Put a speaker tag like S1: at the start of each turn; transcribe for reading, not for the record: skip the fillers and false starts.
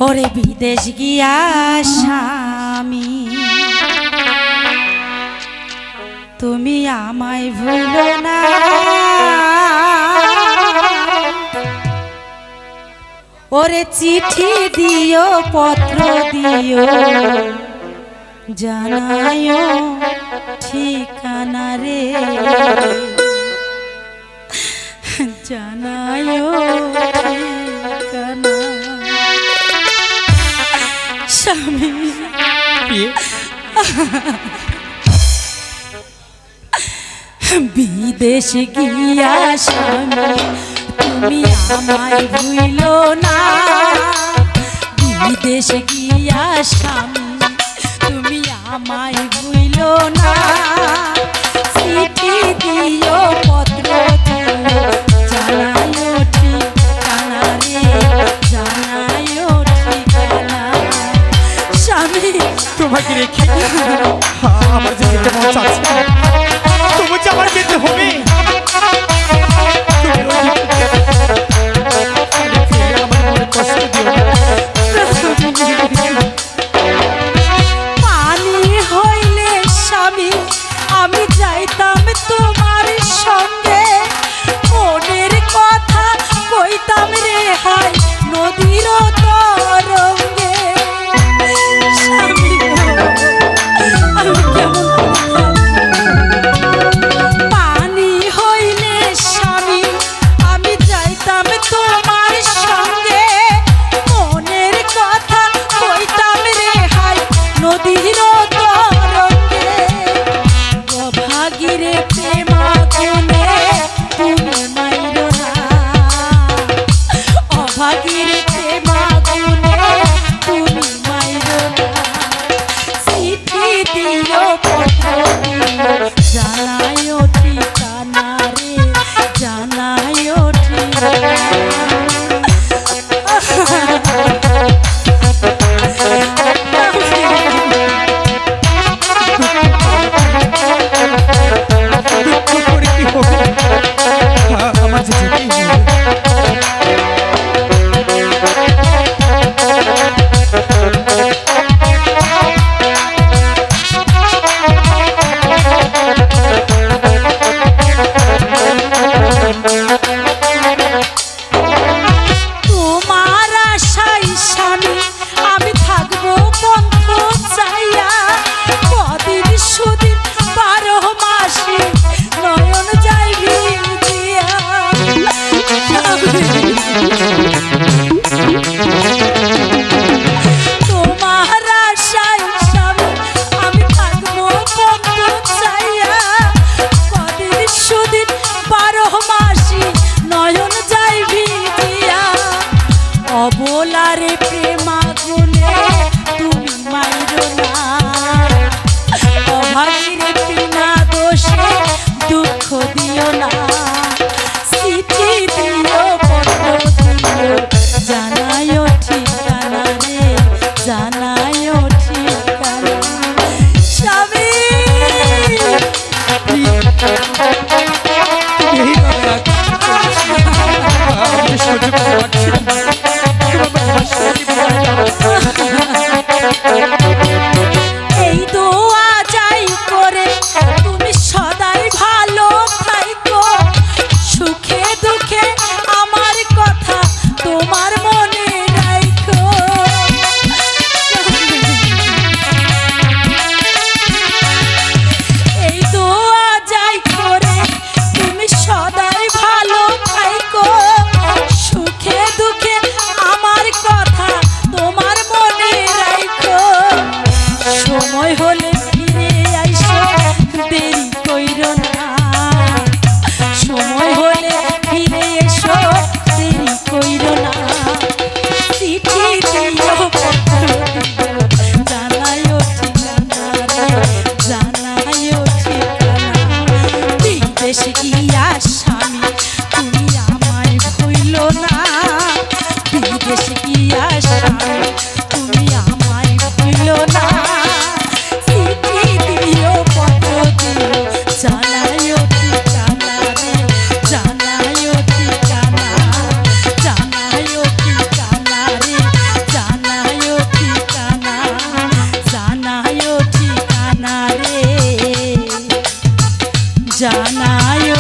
S1: ওরে বিদেশ গিয়া স্বামী তুমি আমায় ভুলো না, ওরে চিঠি দিও পত্র দিও জানায়ো ঠিকানা রে, জানায়ো ঠিকানা। স্বামী বিদেশ গিয়া স্বামী তুমি আমায় ভুলো না, বিদেশ গিয়া স্বামী তুমি আমায় ভুলো না, চিঠি দিও পত্র দিও জানায়ো ঠিকানা রে, জানায়ো ঠিকানা। স্বামী
S2: তোমাকে রেখে আমার যে যেতে মন চাচ্ছে, তবু যে আমার যেতে হবে। আমার মনে কষ্ট দিও না।
S1: পানি হইলে স্বামী আমি যাইতাম তোমার সঙ্গে, মনের কথা কইতাম রে হায় নদীর তরঙ্গে। স্বামী আমি কেমন পানি হইলে স্বামী আমি যাইতাম তোমার সঙ্গে, মনের কথা কইতাম রে হায় নদীর তরঙ্গে। অভাগীরে প্রেমা গুনে তুমি মাইরো না, অভাগীরে প্রেমা গুনে তুমি মাইরো না, চিঠি দিও পত্র দিও জানায়ো ঠিকানা রে, জানায়ো ঠিকানা।
S2: দুঃখ করে কি হবে? আমার যে যেতেই হবে।
S1: তোমার আশায় স্বামী আমি থাকবো পন্থ চাইয়া, কদিন সুদিন 12 মাসে নয়ন যাই ভিজিয়া। তোমার আশায় স্বামী আমি থাকবো পন্থ চাইয়া, কদিন সুদিন 12 মাসে নয়ন যাই ভিজিয়া। অবলারে প্রেমা গুনে তুমি মাইরো না, অভাগীরে বিনা দোষে দুঃখ দিও না, চিঠি দিও পত্র দিও জানায়ো ঠিকানা রে, জানায়ো ঠিকানা। স্বামী
S2: এইভাবে আমি সহ্য করতে পারছি না। তোমার ভাষাটি বলে দাও।
S1: এই দোয়া যাই করে তুমি সদাই ভালো থাইকো, সুখে দুঃখে আমার কথা তোমার মনে রাখো। এই দোয়া যাই করে তুমি সদাই ভালো থাইকো, সুখে দুঃখে আমার কথা তোমার মনে রাখো। সময় হলে ফিরে আইসো দেরি কইরো না, সময় হলে ফিরে এসো দেরি কইরো না, চিঠি দিও পত্র দিও জানায়ো ঠিকানা রে, জানায়ো ঠিকানা। বিদেশ গিয়া স্বামী তুমি আমায় ভুলো না, বিদেশ গিয়া স্বামী তুমি আমায় ভুলো না, চিঠি দিও পত্র দিও জানায়ো ঠিকানা রে, জানায়ো ঠিকানা, জানায়ো ঠিকানা রে, জানায়ো জানায়